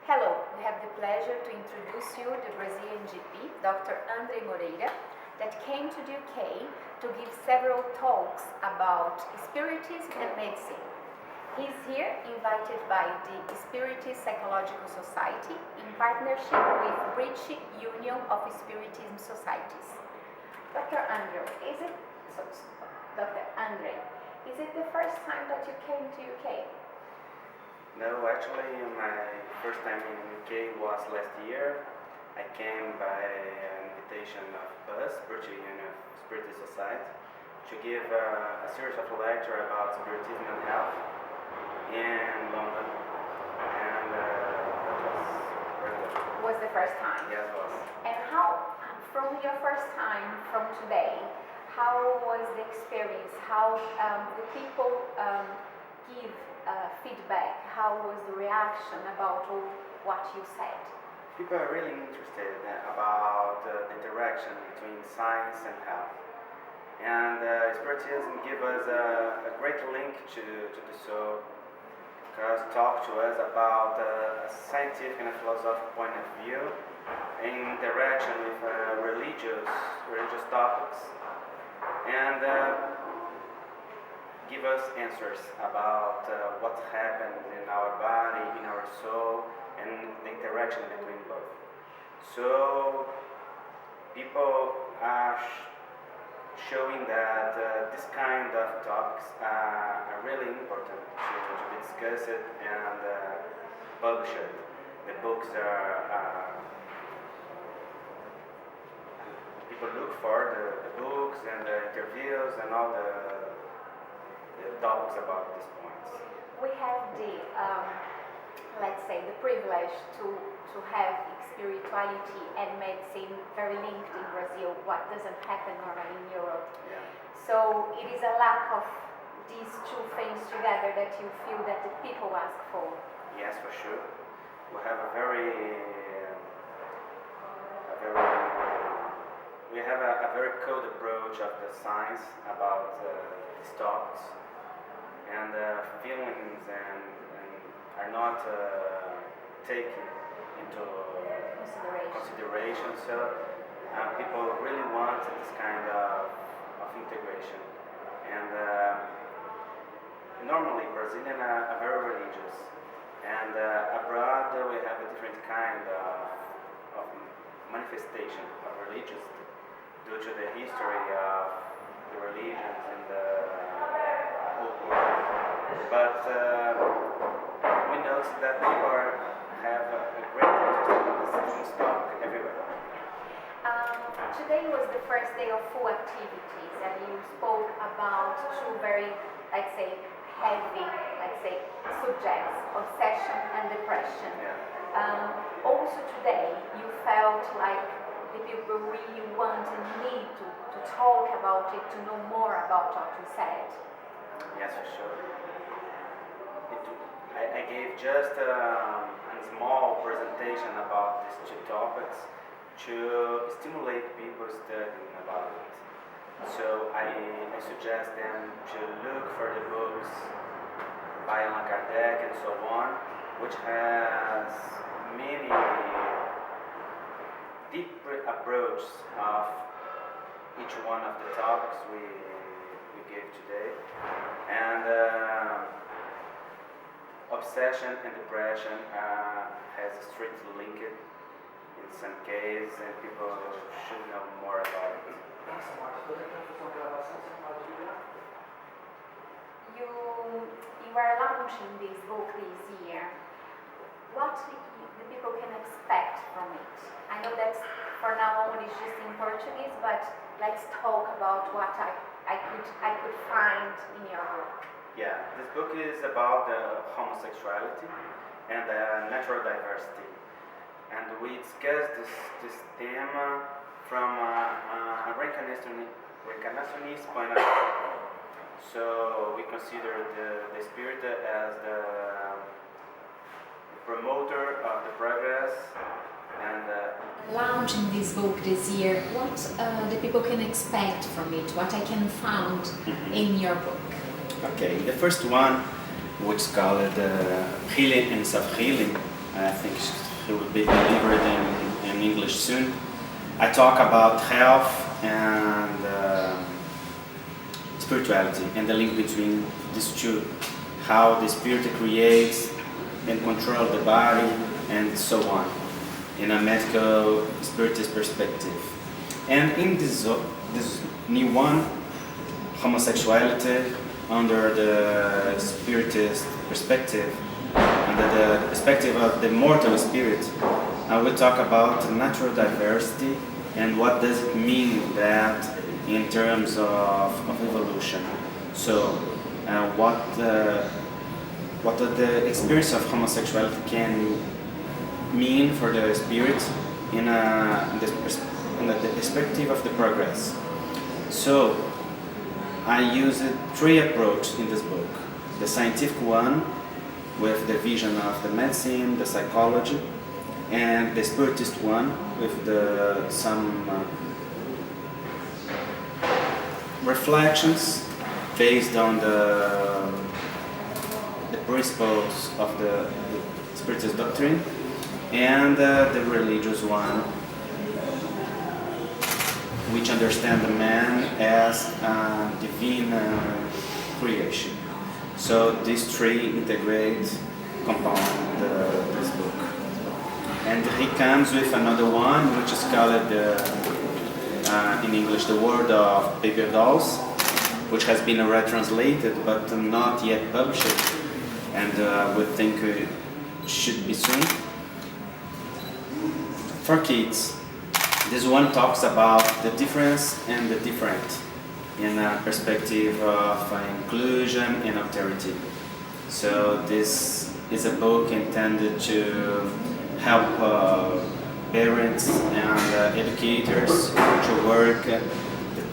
Hello, we have the pleasure to introduce you the Brazilian GP, Dr. Andrei Moreira, that came to the UK to give several talks about Spiritism and medicine. He's here invited by the Spiritist Psychological Society in partnership with British Union of Spiritism Societies. Dr. Andrei, is it the first time that you came to UK? No, actually my first time in UK was last year. I came by an invitation of BUS, British Union of Spiritist Society, to give a series of lectures about spiritism and health in London, and that was very good. Was the first time? Yes, it was. And how, from your first time from today, how was the experience? How the people give feedback? How was the reaction about all what you said? People are really interested about the interaction between science and health. And Spiritism gives us a great link to the soul, because talk to us about a scientific and a philosophical point of view in interaction with religious topics, and give us answers about what happens in our body, in our soul, and the interaction between both. So people are showing that this kind of topics are really important to be discussed and published. The books are people look for the books and the interviews and all the talks about these points. We have the, let's say, the privilege to have spirituality and medicine very linked in Brazil, what doesn't happen normally in Europe. Yeah. So it is a lack of these two things together that you feel that the people ask for. Yes, for sure. We have a very cold approach of the science about these topics, and feelings and are not taken into consideration. So people really want this kind of integration. And normally Brazilians are very religious, and abroad we have a different kind of manifestation of religiosity due to the history of the religions in the whole world. But we notice that people have a great interest in this topic everywhere. Today was the first day of full activities, and you spoke about two very, let's say, heavy, subjects, obsession and depression. Yeah. Also today, you felt like the people really want and need to talk about it, to know more about what you said. Yes, for sure. I gave just a small presentation about these two topics to stimulate people studying about it. So I suggest them to look for the books by Allan Kardec and so on, which has many deep approaches of each one of the topics we gave today. And obsession and depression has a strict link in some cases, and people should know more about it. You are launching this book this year. What the people can expect from it? I know that for now on it's just in Portuguese, but let's talk about what I could find in your book. Yeah, this book is about homosexuality and natural diversity, and we discuss this theme from a reincarnationist point of view. So we consider the spirit as the promoter of the progress. And launching this book this year, what the people can expect from it, what I can find in your book. Okay, the first one, which is called Healing and Self-Healing, I think he will be delivered in English soon. I talk about health and spirituality and the link between these two, how the spirit creates and controls the body and so on, in a medical spiritist perspective. And in this new one, homosexuality under the spiritist perspective, under the perspective of the mortal spirit, I will talk about natural diversity and what does it mean that in terms of evolution. So what the experience of homosexuality can mean for the spirit in the perspective of the progress. So I used three approaches in this book. The scientific one, with the vision of the medicine, the psychology, and the spiritist one with some reflections based on the principles of the spiritist doctrine, and the religious one, which understand the man as a divine creation. So these three integrate compound this book. And he comes with another one, which is called in English the World of Paper Dolls, which has been retranslated but not yet published, and we think it should be soon. For kids, this one talks about the difference and the different in a perspective of inclusion and authority. So this is a book intended to help parents and educators to work the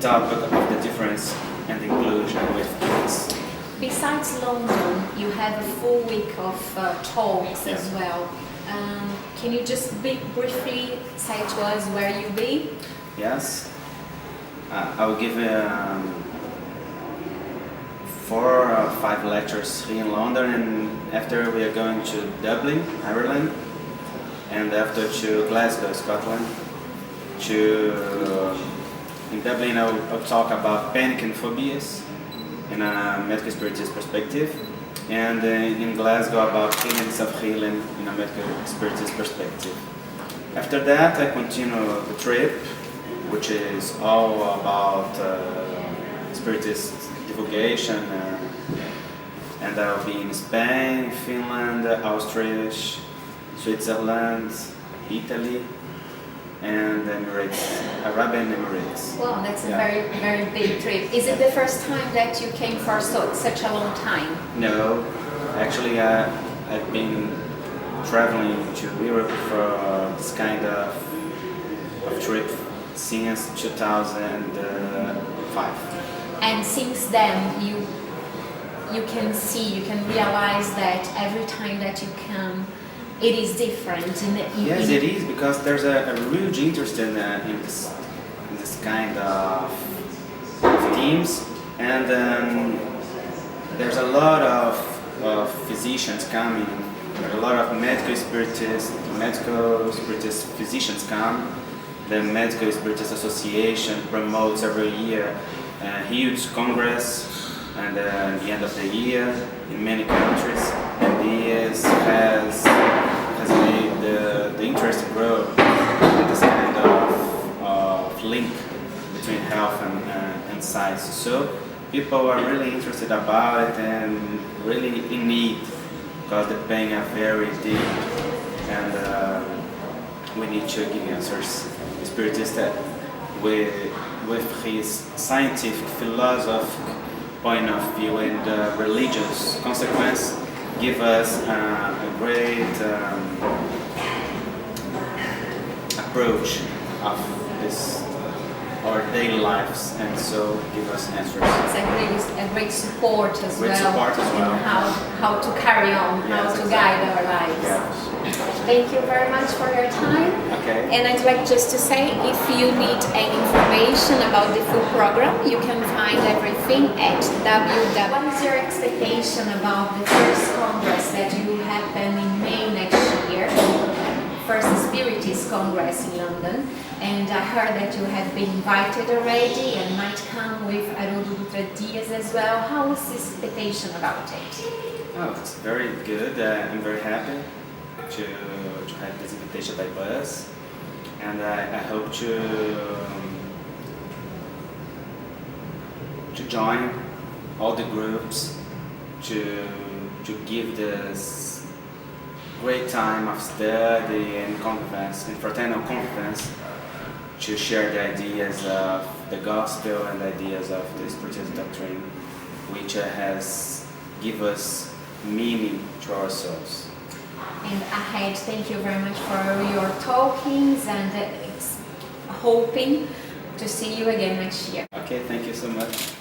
topic of the difference and inclusion with kids. Besides London, you have a full week of talks as well. Can you just briefly say to us where you'll be? Yes. I will give 4 or 5 lectures here in London, and after we are going to Dublin, Ireland, and after to Glasgow, Scotland. In Dublin I'll talk about panic and phobias in a medical spiritist perspective, and in Glasgow about healing, self-healing in a medical spiritist perspective. After that I continue the trip, which is all about spiritist divulgation, and I'll be in Spain, Finland, Austria, Switzerland, Italy, and Emirates, Arabian Emirates. Wow, that's a very, very big trip. Is it the first time that you came for such a long time? No, actually I've been traveling to Europe for this kind of trip since 2005. And since then you can realize that every time that you come, it is different. Yes, it is, because there's a huge interest in this kind of themes, and there's a lot of physicians coming. There are a lot of medical spiritist physicians come. The Medical Spiritist Association promotes every year a huge congress, and at the end of the year in many countries, and this has made the interest grow in this kind of link between health and science. So people are really interested about it and really in need, because the pain are very deep, and we need to give answers. The Spiritist with his scientific, philosophical point of view and religious consequence give us a great approach of this our daily lives, and so give us answers. It's a great support as great well. Support as well. In how to carry on, Yes, how to exactly. guide our lives. Yes. Thank you very much for your time. Okay. And I'd like just to say, if you need any information about the full program, you can find everything at www. What is your expectation about the first congress that will happen in May next year? first Spiritist Congress in London, and I heard that you have been invited already and might come with other ideas as well. How is this invitation about it? Oh, it's very good. I'm very happy to have this invitation by Buzz, and I hope to join all the groups to give this great time of study and conference and fraternal conference to share the ideas of the gospel and the ideas of the Spiritist doctrine, which has give us meaning to our souls. And ahead, thank you very much for your talkings, and it's hoping to see you again next year. Okay, thank you so much.